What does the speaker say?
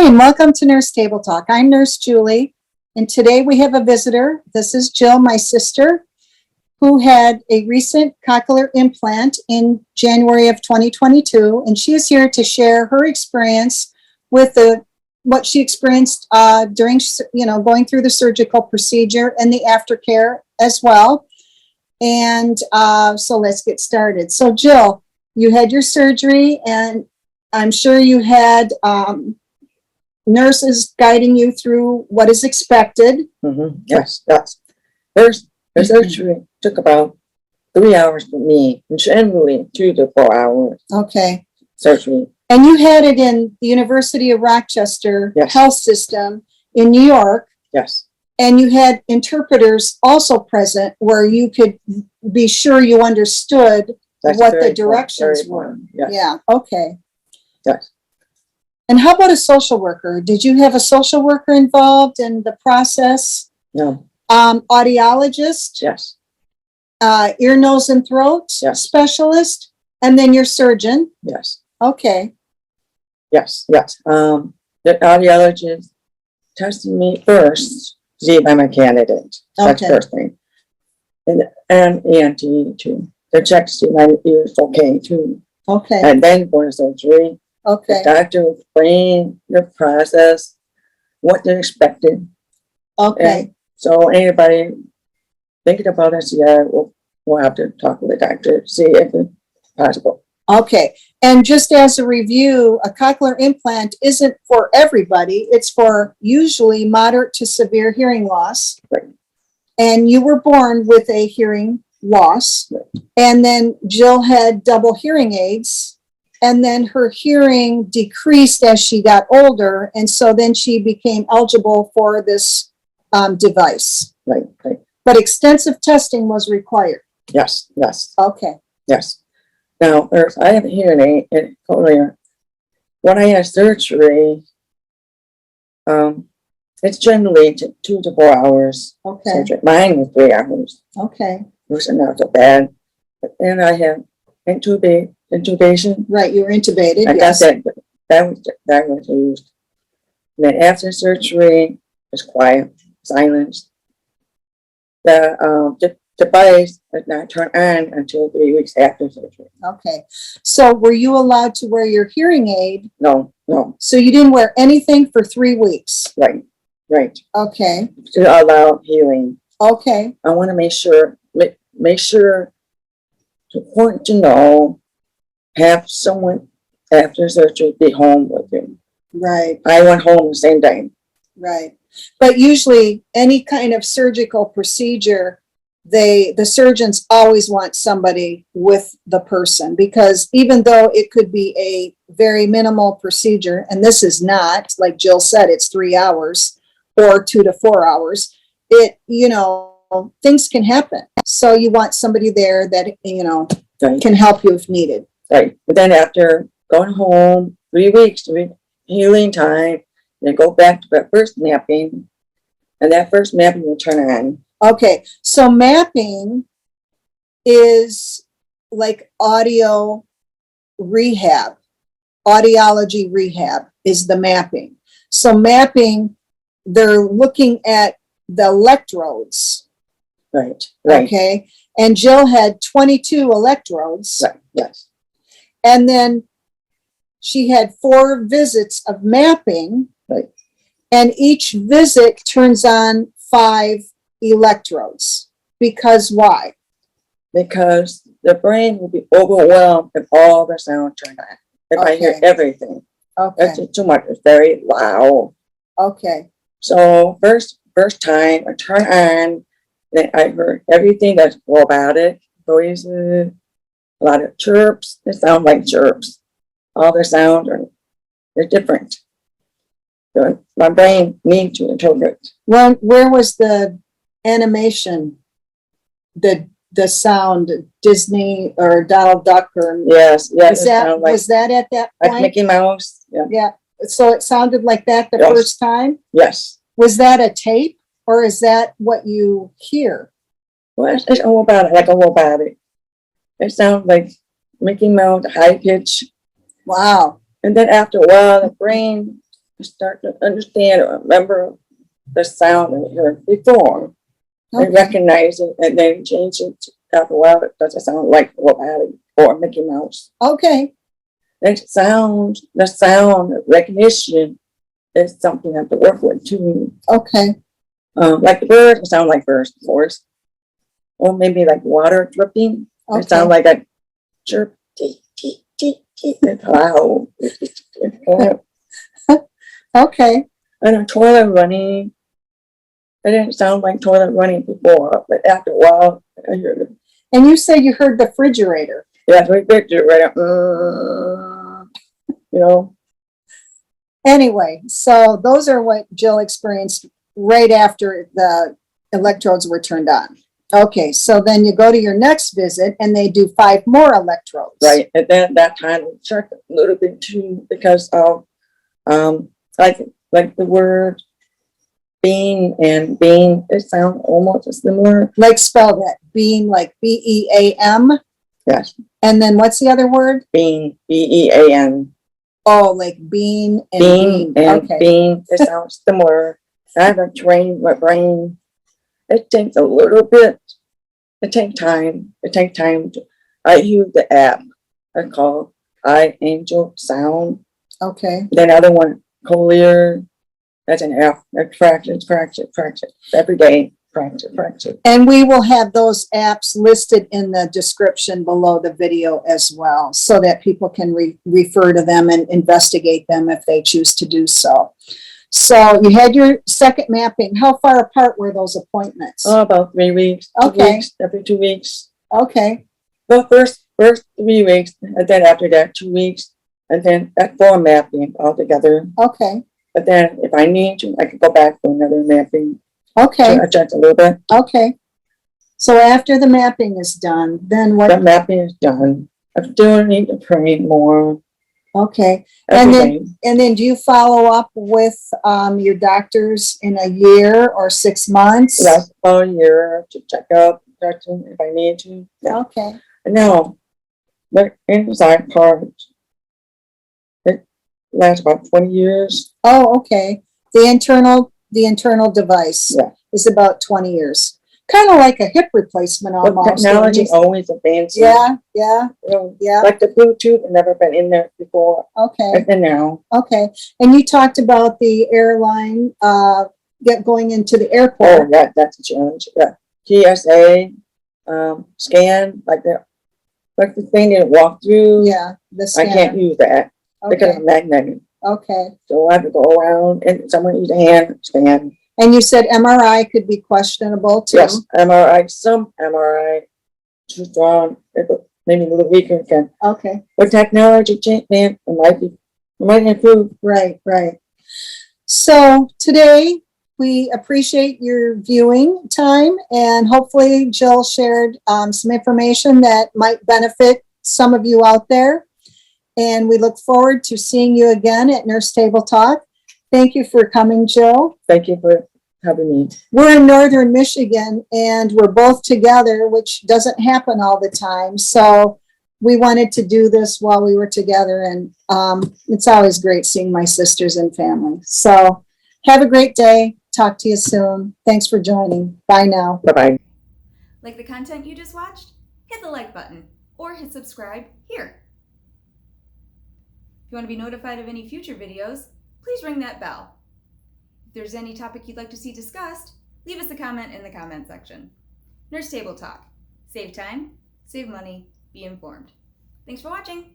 Hi, and welcome to Nurse Table Talk. I'm Nurse Julie, and today we have a visitor. This is Jill, my sister, who had a recent cochlear implant in January of 2022, and she is here to share her experience with what she experienced during, going through the surgical procedure and the aftercare as well. And so let's get started. So Jill, you had your surgery, and I'm sure you had nurses guiding you through what is expected. Mm-hmm. Yes. First, the surgery took about 3 hours for me, and generally 2 to 4 hours. Okay. Surgery. And you had it in the University of Rochester Health System in New York. Yes. And you had interpreters also present where you could be sure you understood what the directions were. Yes. Yeah. Okay. Yes. And how about a social worker? Did you have a social worker involved in the process? No. Audiologist? Yes. Ear, nose, and throat specialist? And then your surgeon? Yes. Okay. Yes. The audiologist tested me first to see if I'm a candidate. That's the first thing. And ENT too. They checked to see if my ears okay too. Okay. And then go to surgery. Okay. The doctor will explain the process, what they're expecting. Okay. And so anybody thinking about this, we'll have to talk with the doctor, see if it's possible. Okay. And just as a review, a cochlear implant isn't for everybody. It's for usually moderate to severe hearing loss. Right. And you were born with a hearing loss. Right. And then Jill had double hearing aids. And then her hearing decreased as she got older. And so then she became eligible for this device. Right. But extensive testing was required. Yes. Okay. Yes. Now, I have a hearing aid in Cochlear. When I had surgery, it's generally 2 to 4 hours. Okay. Surgery. Mine was 3 hours. Okay. It was not so bad. But then I have intubation. Right, you were intubated. I got that was used. And then after surgery, it was quiet, silence. The device was not turned on until 3 weeks after surgery. Okay. So were you allowed to wear your hearing aid? No. So you didn't wear anything for 3 weeks? Right. Okay. To allow healing. Okay. I want to make sure, it's important to know, have someone after surgery be home with you. Right. I went home the same day. Right. But usually any kind of surgical procedure, the surgeons always want somebody with the person, because even though it could be a very minimal procedure, and this is not, like Jill said, it's 3 hours or 2 to 4 hours, things can happen. So you want somebody there that, can help you if needed. Right. But then after going home, 3 weeks to healing time, then go back to that first mapping, and that first mapping will turn on. Okay. So mapping is like audio rehab. Audiology rehab is the mapping. So mapping, they're looking at the electrodes. Right. Okay. And Jill had 22 electrodes. Right. Yes. And then she had 4 visits of mapping. Right. And each visit turns on 5 electrodes. Because why? Because the brain will be overwhelmed if all the sound turned on. If I hear everything. Okay. That's too much. It's very loud. Okay. So first time I turn on, then I heard everything that's robotic, voices, a lot of chirps. They sound like chirps. All the sounds they're different. So my brain needs to interpret. Well, where was the animation? The sound, Disney or Donald Duck or Yes. was that at that point? Like Mickey Mouse. Yeah. Yeah. So it sounded like that the first time? Yes. Was that a tape or is that what you hear? Well, it's all about it, like a robotic. It sounds like Mickey Mouse, high pitch. Wow. And then after a while, the brain start to understand or remember the sound I heard before. I Okay. recognize it and then change it after a while. It doesn't sound like robotic or Mickey Mouse. Okay. The sound recognition is something I have to work with too. Okay. Like the birds, it sound like birds, of course. Or maybe like water dripping. It Okay. sound like a chirp, tee, tee, tee, tee. It's loud. Okay. And a toilet running. It didn't sound like toilet running before, but after a while, I heard it. And you said you heard the refrigerator. Yeah, we picked it right up. You know, Anyway, so those are what Jill experienced right after the electrodes were turned on. Okay, so then you go to your next visit and they do 5 more electrodes. right. And then at that time, we checked a little bit too because of, like the word bean and bean, it sound almost similar. Like spell that. Beam, like B-E-A-M. Yes, And then what's the other word? bean, B-E-A-N. Oh, like bean and Bean bean. and Okay. bean, it sounds similar. I haven't trained my brain. It takes a little bit. It takes time. I use the app I call iAngel Sound. Okay. Then other one, Cochlear. That's an app. I practice every day. Practice. And we will have those apps listed in the description below the video as well, so that people can refer to them and investigate them if they choose to do so. So you had your second mapping. How far apart were those appointments? Oh, about 3 weeks. 2 Okay. weeks, every 2 weeks. Okay. Well, first 3 weeks, and then after that 2 weeks, and then that 4 mapping altogether. Okay. But then if I need to, I can go back for another mapping. Okay. I checked a little bit. Okay. So after the mapping is done, then what? The mapping is done. I still need to train more. Okay. Every And day. then do you follow up with your doctors in a year or 6 months? Last all year to check up, if I need to. Yeah. Okay. And now, the inside part, it lasts about 20 years. Oh, okay. The internal device Yeah. is about 20 years. Kind of like a hip replacement But almost. technology always advancing. Yeah. You know, Yeah. like the Bluetooth had never been in there before. Okay. And now. Okay. And you talked about the airline going into the Oh, airport. yeah, that's a challenge. Yeah. TSA, scan, like the thing didn't walk through. Yeah. The I can't scanner. use that because Okay. I'm magnetic. Okay. So I have to go around and someone use a hand scan. And you said MRI could be questionable too. Yes, some MRI, too strong, maybe a little weaker. Okay. But technology change, man, it might improve. Right. Right. So today we appreciate your viewing time, and hopefully Jill shared some information that might benefit some of you out there. And we look forward to seeing you again at Nurse Table Talk. Thank you for coming, Jill. Thank you for having me. We're in Northern Michigan and we're both together, which doesn't happen all the time. So we wanted to do this while we were together, and it's always great seeing my sisters and family. So have a great day. Talk to you soon. Thanks for joining. Bye now. Bye-bye. Like the content you just watched? Hit the like button or hit subscribe here. If you want to be notified of any future videos, please ring that bell. If there's any topic you'd like to see discussed, leave us a comment in the comment section. Nurse Table Talk. Save time, save money, be informed. Thanks for watching.